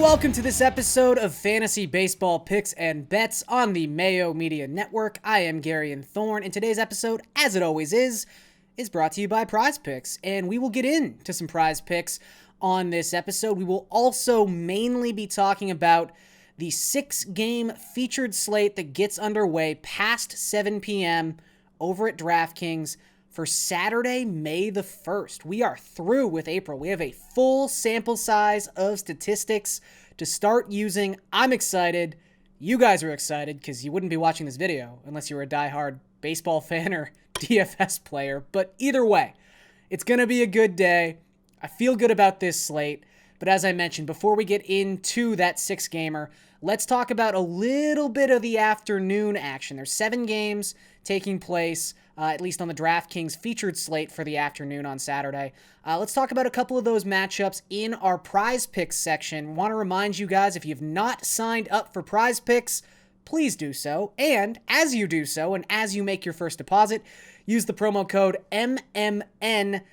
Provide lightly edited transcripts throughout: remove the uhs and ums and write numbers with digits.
welcome to this episode of Fantasy Baseball Picks and Bets on the Mayo Media Network. I am Garion Thorne, and today's episode, as it always is brought to you by Prize Picks, and we will get into some Prize Picks on this episode. We will also mainly be talking about the 6-game featured slate that gets underway past 7 p.m. over at DraftKings for Saturday, May the 1st. We are through with April. We have a full sample size of statistics to start using. I'm excited. You guys are excited because you wouldn't be watching this video unless you were a diehard baseball fan or DFS player. But either way, it's going to be a good day. I feel good about this slate. But as I mentioned, before we get into that 6-gamer, let's talk about a little bit of the afternoon action. There's 7 games taking place, at least on the DraftKings featured slate for the afternoon on Saturday. Let's talk about a couple of those matchups in our Prize Picks section. Want to remind you guys, if you've not signed up for Prize Picks, please do so. And as you do so, and as you make your first deposit, use the promo code MMNMLB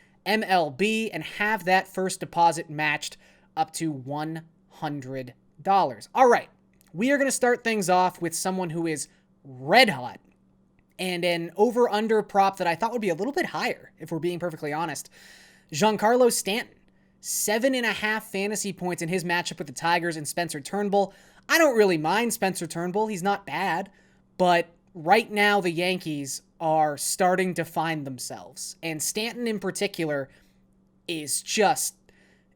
and have that first deposit matched up to $100. All right, we are going to start things off with someone who is red hot and an over-under prop that I thought would be a little bit higher, if we're being perfectly honest. Giancarlo Stanton, 7.5 fantasy points in his matchup with the Tigers and Spencer Turnbull. I don't really mind Spencer Turnbull. He's not bad, but right now the Yankees are starting to find themselves, and Stanton in particular is just...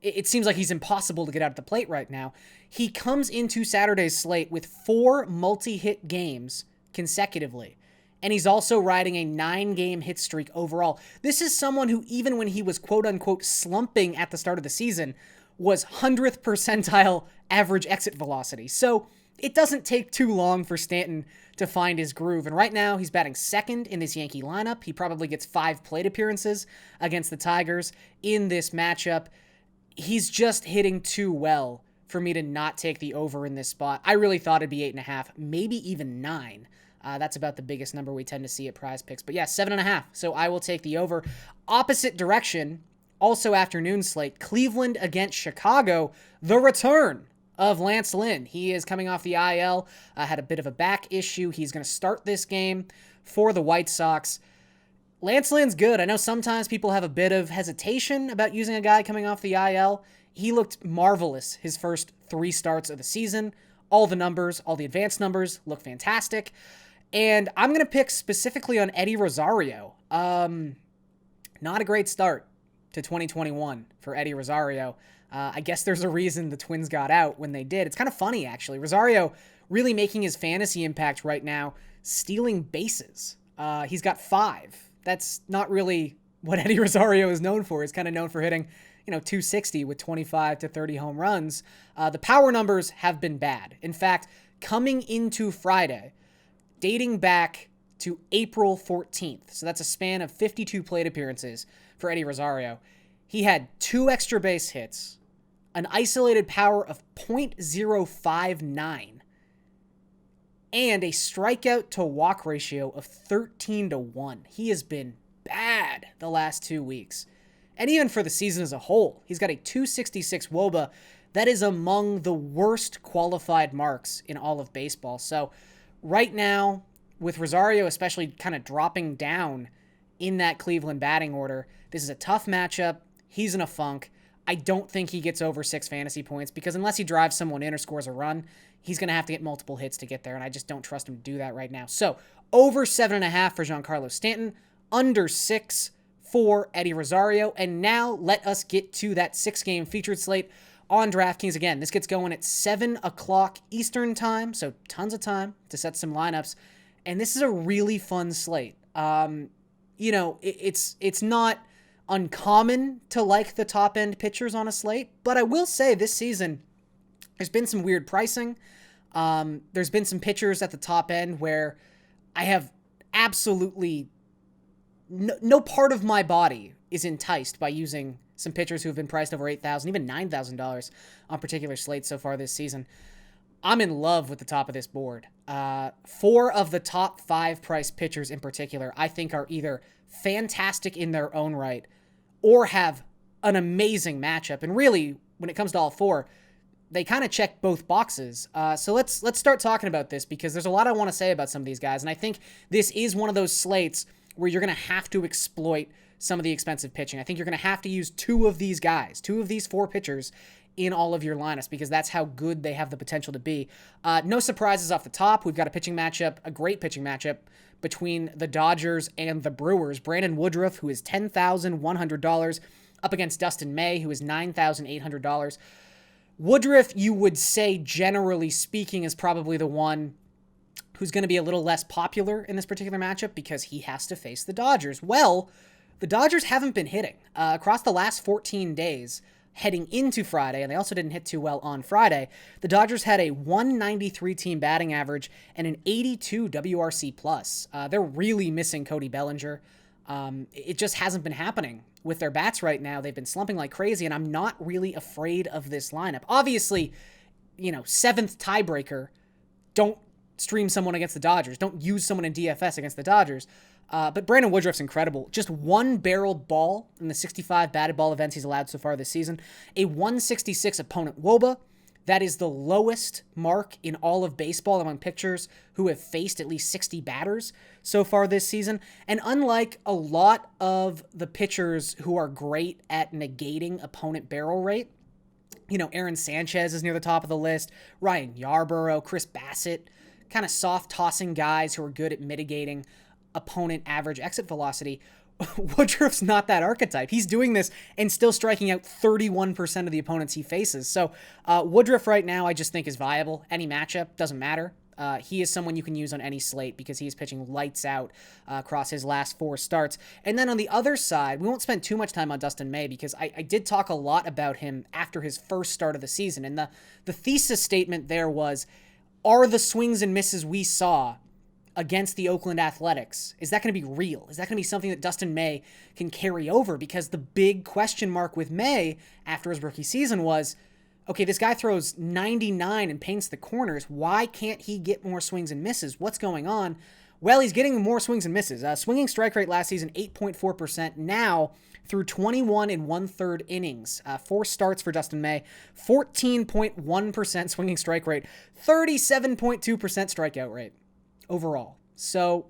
It seems like he's impossible to get out of the plate right now. He comes into Saturday's slate with 4 multi-hit games consecutively, and he's also riding a 9-game hit streak overall. This is someone who, even when he was quote-unquote slumping at the start of the season, was 100th percentile average exit velocity. So it doesn't take too long for Stanton to find his groove. And right now, he's batting second in this Yankee lineup. He probably gets 5 plate appearances against the Tigers in this matchup. He's just hitting too well for me to not take the over in this spot. I really thought it'd be 8.5, maybe even 9. That's about the biggest number we tend to see at Prize Picks. But yeah, 7.5. So I will take the over. Opposite direction, also afternoon slate, Cleveland against Chicago. The return of Lance Lynn. He is coming off the IL, had a bit of a back issue. He's going to start this game for the White Sox. Lance Lynn's good. I know sometimes people have a bit of hesitation about using a guy coming off the IL. He looked marvelous his first 3 starts of the season. All the numbers, all the advanced numbers look fantastic. And I'm going to pick specifically on Eddie Rosario. Not a great start to 2021 for Eddie Rosario. I guess there's a reason the Twins got out when they did. It's kind of funny, actually. Rosario really making his fantasy impact right now, stealing bases. He's got 5. That's not really what Eddie Rosario is known for. He's kind of known for hitting, 260 with 25 to 30 home runs. The power numbers have been bad. In fact, coming into Friday, dating back to April 14th, so that's a span of 52 plate appearances for Eddie Rosario, he had 2 extra base hits, an isolated power of .059, and a strikeout to walk ratio of 13-1. He has been bad the last 2 weeks. And even for the season as a whole, he's got a .266 WOBA. That is among the worst qualified marks in all of baseball. So right now, with Rosario especially kind of dropping down in that Cleveland batting order, this is a tough matchup. He's in a funk. I don't think he gets over 6 fantasy points because unless he drives someone in or scores a run, he's going to have to get multiple hits to get there, and I just don't trust him to do that right now. So over 7.5 for Giancarlo Stanton, under 6 for Eddie Rosario, and now let us get to that 6-game featured slate on DraftKings. Again, this gets going at 7 o'clock Eastern time, so tons of time to set some lineups, and this is a really fun slate. It's not uncommon to like the top-end pitchers on a slate, but I will say this season there's been some weird pricing. There's been some pitchers at the top end where I have absolutely no part of my body is enticed by using some pitchers who have been priced over $8,000, even $9,000 on particular slates so far this season. I'm in love with the top of this board. 4 of the top 5 priced pitchers in particular, I think are either fantastic in their own right or have an amazing matchup. And really, when it comes to all 4, they kind of check both boxes. So let's start talking about this because there's a lot I want to say about some of these guys. And I think this is one of those slates where you're going to have to exploit some of the expensive pitching. I think you're going to have to use two of these guys, two of these four pitchers in all of your lineups because that's how good they have the potential to be. No surprises off the top. We've got a pitching matchup, a great pitching matchup between the Dodgers and the Brewers. Brandon Woodruff, who is $10,100, up against Dustin May, who is $9,800. Woodruff, you would say, generally speaking, is probably the one who's going to be a little less popular in this particular matchup because he has to face the Dodgers. Well, the Dodgers haven't been hitting. Across the last 14 days, heading into Friday, and they also didn't hit too well on Friday, the Dodgers had a 193 team batting average and an 82 WRC+. They're really missing Cody Bellinger. It just hasn't been happening with their bats right now. They've been slumping like crazy, and I'm not really afraid of this lineup. Obviously, seventh tiebreaker, don't stream someone against the Dodgers. Don't use someone in DFS against the Dodgers. But Brandon Woodruff's incredible. Just one barreled ball in the 65 batted ball events he's allowed so far this season. A 166 opponent WOBA. That is the lowest mark in all of baseball among pitchers who have faced at least 60 batters so far this season. And unlike a lot of the pitchers who are great at negating opponent barrel rate, Aaron Sanchez is near the top of the list, Ryan Yarborough, Chris Bassett, kind of soft tossing guys who are good at mitigating opponent average exit velocity. Woodruff's not that archetype. He's doing this and still striking out 31% of the opponents he faces. So Woodruff right now I just think is viable. Any matchup, doesn't matter. He is someone you can use on any slate because he is pitching lights out across his last four starts. And then on the other side, we won't spend too much time on Dustin May because I did talk a lot about him after his first start of the season. And the thesis statement there was, are the swings and misses we saw against the Oakland Athletics, is that going to be real? Is that going to be something that Dustin May can carry over? Because the big question mark with May after his rookie season was, okay, this guy throws 99 and paints the corners. Why can't he get more swings and misses? What's going on? Well, he's getting more swings and misses. Swinging strike rate last season, 8.4%. Now, through 21 and 1/3 innings, 4 starts for Dustin May, 14.1% swinging strike rate, 37.2% strikeout rate overall. So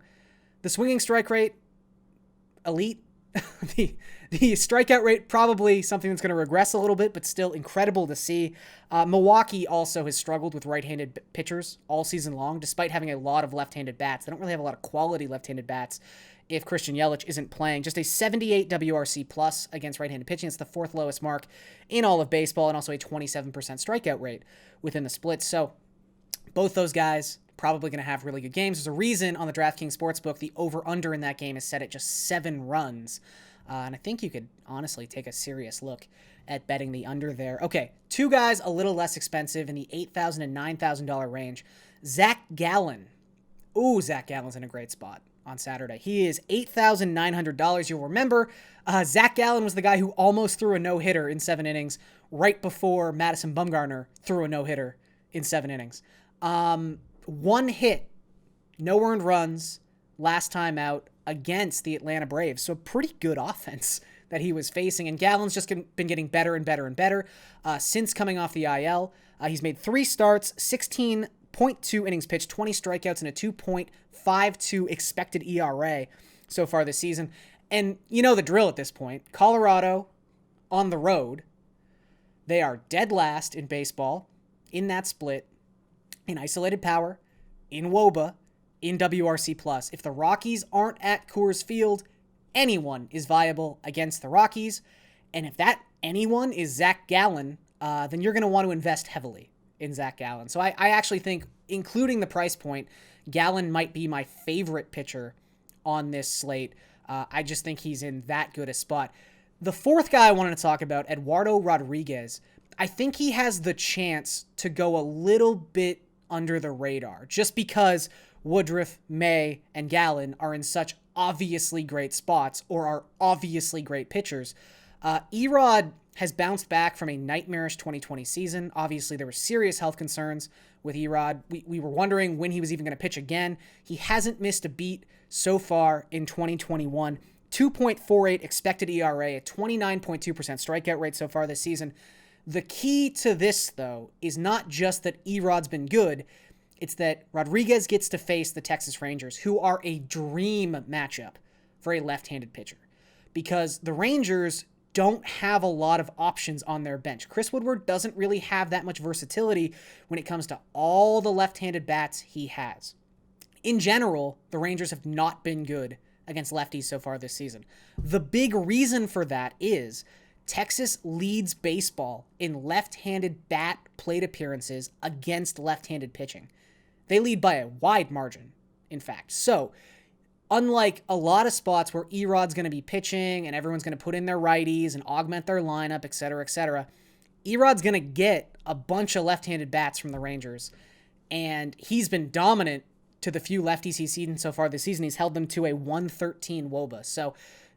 the swinging strike rate, elite. the strikeout rate, probably something that's going to regress a little bit, but still incredible to see. Milwaukee also has struggled with right-handed pitchers all season long, despite having a lot of left-handed bats. They don't really have a lot of quality left-handed bats if Christian Yelich isn't playing. Just a 78 WRC+ against right-handed pitching. It's the 4th lowest mark in all of baseball, and also a 27% strikeout rate within the splits. So both those guys probably going to have really good games. There's a reason on the DraftKings Sportsbook the over-under in that game is set at just 7 runs. And I think you could honestly take a serious look at betting the under there. Okay, 2 guys a little less expensive in the $8,000 and $9,000 range. Zach Gallen. Ooh, Zach Gallen's in a great spot on Saturday. He is $8,900. You'll remember Zach Gallen was the guy who almost threw a no-hitter in 7 innings right before Madison Bumgarner threw a no-hitter in 7 innings. 1 hit, no earned runs last time out against the Atlanta Braves. So a pretty good offense that he was facing. And Gallen's just been getting better and better and better since coming off the IL. He's made 3 starts, 16.2 innings pitched, 20 strikeouts, and a 2.52 expected ERA so far this season. And you know the drill at this point. Colorado on the road. They are dead last in baseball in that split, in isolated power, in WOBA, in WRC+. If the Rockies aren't at Coors Field, anyone is viable against the Rockies. And if that anyone is Zach Gallen, then you're going to want to invest heavily in Zach Gallen. So I actually think, including the price point, Gallen might be my favorite pitcher on this slate. I just think he's in that good a spot. The 4th guy I wanted to talk about, Eduardo Rodriguez, I think he has the chance to go a little bit under the radar just because Woodruff, May, and Gallen are in such obviously great spots or are obviously great pitchers. Erod has bounced back from a nightmarish 2020 season. Obviously, there were serious health concerns with Erod. We were wondering when he was even going to pitch again. He hasn't missed a beat so far in 2021. 2.48 expected ERA, a 29.2% strikeout rate so far this season. The key to this, though, is not just that Erod's been good, it's that Rodriguez gets to face the Texas Rangers, who are a dream matchup for a left-handed pitcher, because the Rangers don't have a lot of options on their bench. Chris Woodward doesn't really have that much versatility when it comes to all the left-handed bats he has. In general, the Rangers have not been good against lefties so far this season. The big reason for that is Texas leads baseball in left-handed bat plate appearances against left-handed pitching. They lead by a wide margin, in fact. So, unlike a lot of spots where Erod's going to be pitching and everyone's going to put in their righties and augment their lineup, etc., Erod's going to get a bunch of left-handed bats from the Rangers, and he's been dominant to the few lefties he's seen so far this season. He's held them to a 113 WOBA. So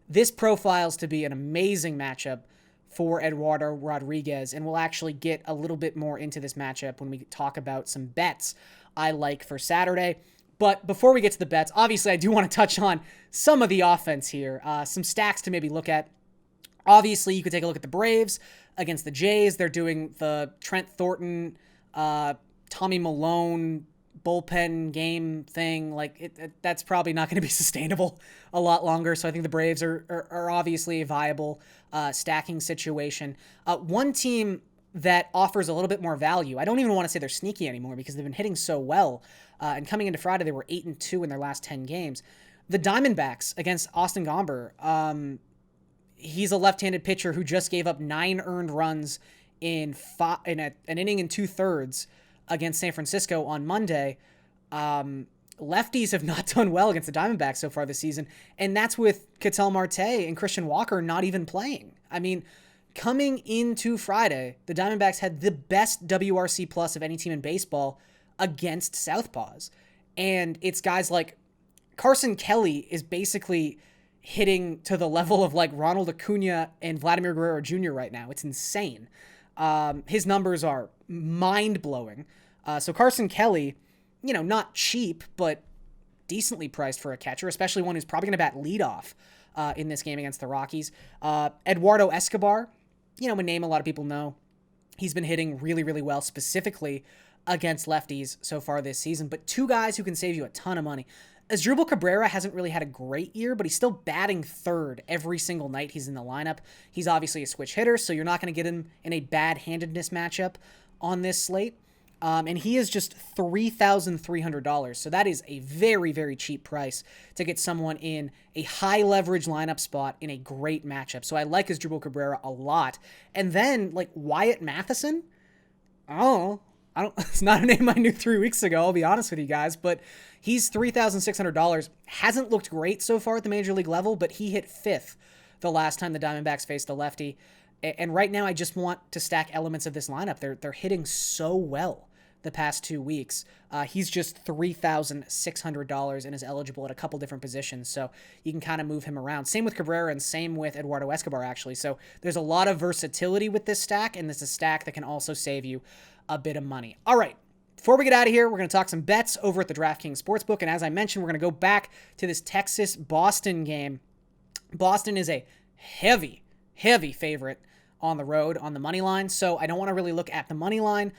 this profiles to be an amazing matchup for Eduardo Rodriguez, and we'll actually get a little bit more into this matchup when we talk about some bets I like for Saturday. But before we get to the bets, obviously I do want to touch on some of the offense here, some stacks to maybe look at. Obviously, you could take a look at the Braves against the Jays. They're doing the Trent Thornton, Tommy Malone bullpen game thing. That's probably not going to be sustainable a lot longer. So I think the Braves are obviously a viable stacking situation. One team that offers a little bit more value, I don't even want to say they're sneaky anymore because they've been hitting so well. And coming into Friday, they were 8-2 in their last 10 games. The Diamondbacks against Austin Gomber. He's a left-handed pitcher who just gave up 9 earned runs in an inning and 2/3 against San Francisco on Monday. Lefties have not done well against the Diamondbacks so far this season, and that's with Ketel Marte and Christian Walker not even playing. I mean, coming into Friday, the Diamondbacks had the best WRC plus of any team in baseball against Southpaws, and it's guys like Carson Kelly is basically hitting to the level of like Ronald Acuna and Vladimir Guerrero Jr. right now. It's insane. His numbers are mind-blowing. So Carson Kelly, not cheap, but decently priced for a catcher, especially one who's probably going to bat leadoff in this game against the Rockies. Eduardo Escobar, a name a lot of people know. He's been hitting really, really well, specifically against lefties so far this season. But two guys who can save you a ton of money. Asdrubal Cabrera hasn't really had a great year, but he's still batting third every single night he's in the lineup. He's obviously a switch hitter, so you're not going to get him in a bad-handedness matchup on this slate. And he is just $3,300. So that is a very, very cheap price to get someone in a high-leverage lineup spot in a great matchup. So I like Asdrubal Cabrera a lot. And then, Wyatt Matheson, it's not a name I knew 3 weeks ago, I'll be honest with you guys, but he's $3,600. Hasn't looked great so far at the major league level, but he hit 5th the last time the Diamondbacks faced a lefty. And right now I just want to stack elements of this lineup. They're hitting so well the past 2 weeks. He's just $3,600 and is eligible at a couple different positions, so you can kind of move him around. Same with Cabrera and same with Eduardo Escobar, actually. So there's a lot of versatility with this stack, and this is a stack that can also save you a bit of money. All right, before we get out of here, we're going to talk some bets over at the DraftKings Sportsbook, and as I mentioned, we're going to go back to this Texas-Boston game. Boston is a heavy favorite on the road on the money line, so I don't want to really look at the money line.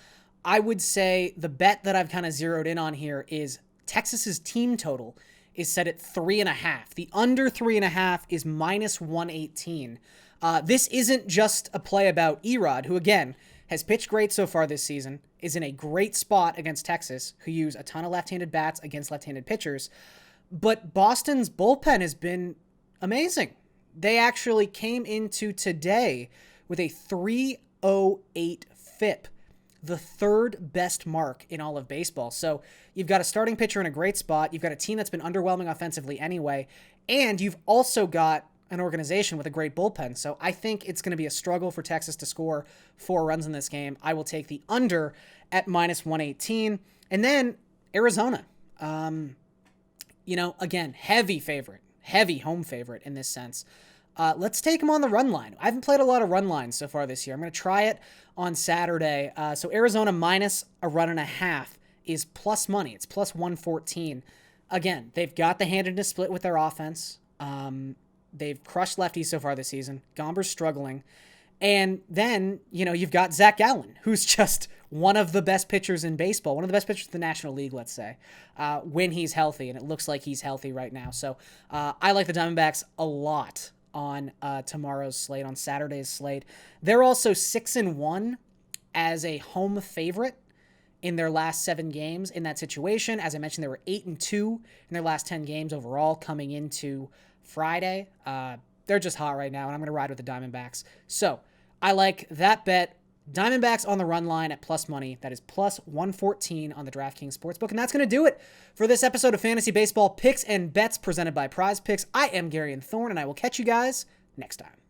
I would say the bet that I've kind of zeroed in on here is Texas's team total is set at 3.5. The under 3.5 is -118. This isn't just a play about Erod, who again has pitched great so far this season, is in a great spot against Texas, who use a ton of left-handed bats against left-handed pitchers. But Boston's bullpen has been amazing. They actually came into today with a 3.08 FIP, the third best mark in all of baseball. So you've got a starting pitcher in a great spot. You've got a team that's been underwhelming offensively anyway. And you've also got an organization with a great bullpen. So I think it's going to be a struggle for Texas to score 4 runs in this game. I will take the under at -118. And then Arizona, again, heavy home favorite in this sense. Let's take them on the run line. I haven't played a lot of run lines so far this year. I'm going to try it on Saturday. So Arizona minus a run and a half is plus money. It's plus 114. Again, they've got the handedness split with their offense. They've crushed lefties so far this season. Gomber's struggling. And then, you've got Zach Gallen, who's just one of the best pitchers in baseball, one of the best pitchers in the National League, let's say, when he's healthy. And it looks like he's healthy right now. So I like the Diamondbacks a lot on tomorrow's slate, on Saturday's slate. They're also 6-1 as a home favorite in their last 7 games in that situation. As I mentioned, they were 8-2 in their last 10 games overall coming into Friday. They're just hot right now, and I'm going to ride with the Diamondbacks. So I like that bet. Diamondbacks on the run line at plus money. That is plus 114 on the DraftKings Sportsbook. And that's going to do it for this episode of Fantasy Baseball Picks and Bets presented by Prize Picks. I am Garion Thorne, and I will catch you guys next time.